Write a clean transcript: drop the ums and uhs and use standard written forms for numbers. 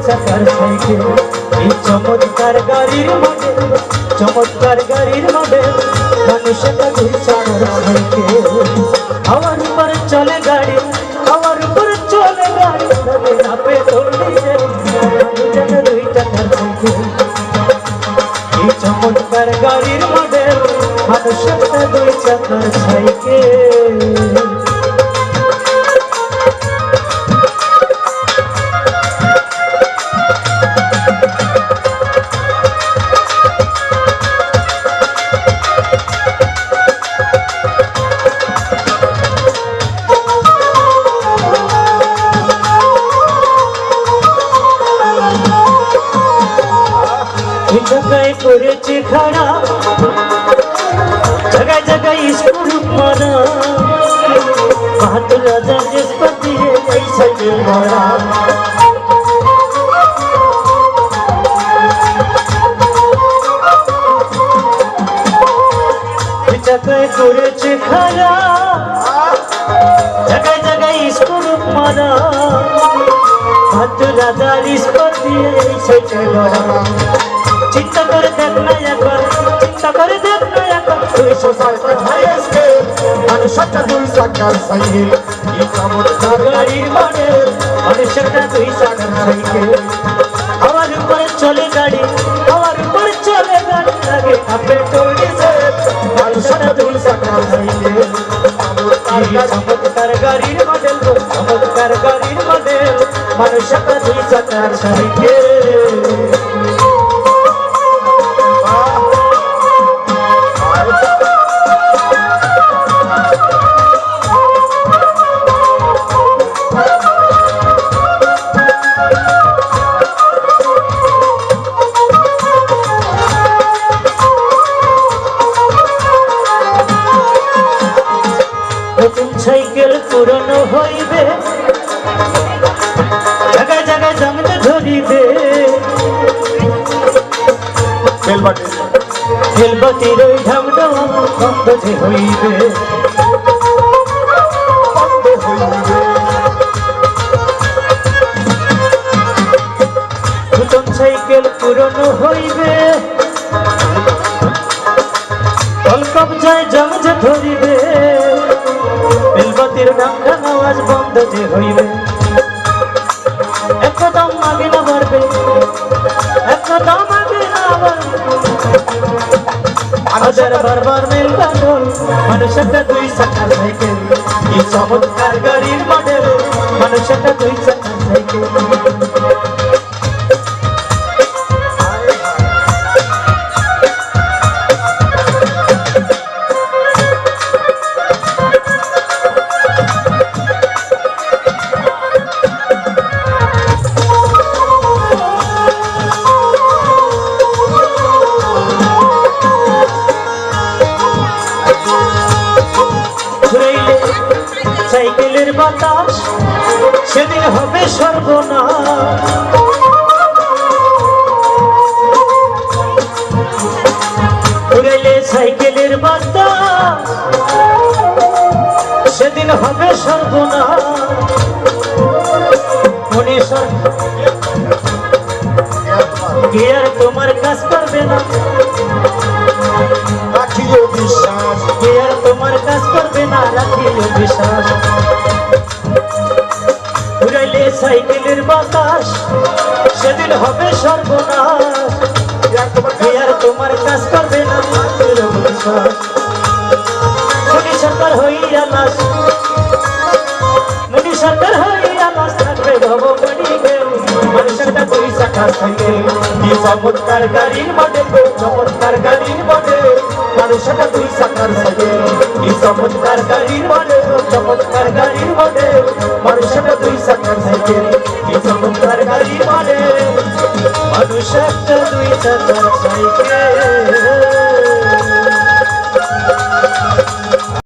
চাকার সাইকেল এই চমৎকার গাড়ির মডেল চমৎকার গাড়ির মডেল মানুষটা দুই চাকার সাইকেল হাওয়ার উপর চলে গাড়ি হাওয়ার উপর চলে গাড়ি তবে না পেট্রোল ডিজেল দুই চাকার সাইকেল এই চমৎকার গাড়ির মডেল মানুষটা দুই চাকার সাইকেল जगह करेছে खड़ा जगह जगह स्कूल माना बहादुर राजा जसपति ऐसा बड़ा जगह करेছে खड़ा जगह जगह स्कूल माना बहादुर राजा जसपति ऐसा बड़ा चिंता करे देखना একবার চিন্তা করে দেখনা একবার 260 হাইয়েস্ট মানুষটা দুই চাকার সাইকেল এই চমৎকার গাড়ির মডেল মানুষটা দুই চাকার সাইকেল হাওয়ার উপরে চলে গাড়ি হাওয়ার উপরে চলে গাড়ি লাগে পেট্রোল ডিজেল মানুষটা দুই চাকার সাইকেল চমৎকার গাড়ির মডেল চমৎকার গাড়ির মডেল মানুষটা দুই চাকার সাইকেল সাইকেল পুরনো হইবে জায়গায় জায়গায় জমতে ধরিবে বেলবাতির ওই ঢামডাম বন্ধ যে হইবে নতুন সাইকেল পুরনো হইবে কলকব যায় জমতে ধরিবে বেলবাতির ডাঙ্গান আওয়াজ বন্ধ যে হইবে একদম আগে না বাড়বে একদম আগে না বাড়বে হাজার বারবার মেল কাটল মানুষটা দুই চাকার সাইকেল এই চমৎকার গাড়ির মডেল মানুষটা দুই চাকার সাইকেল সাইকেলের বাতাস সেদিন হবে সর্বনাশ উড়াইলে সাইকেলের বাতাস সেদিন হবে সর্বনাশ মনে গিয়ার তোমার কাজ করবে না রাখিও বিশ্বাস গিয়ার তোমার কাজ করবে না রাখিও বিশ্বাস উড়াইলে সাইকেলের বাতাস সেদিন হবে সর্বনাশ গিয়ার তোমার কাজ করবে না রাখিও বিশ্বাস মুনি সরকার হইয়া লাশ মুনি সরকার হইয়া লাশ থাকবে ভবমণি গেল মানুষটা দুই চাকার সাইকেল এই চমৎকার গাড়ির মডেল চমৎকার গাড়ির মডেল মানুষটা দুই চাকার সাইকেল এই চমৎকার গাড়ির মডেল চমৎকার গাড়ির মডেল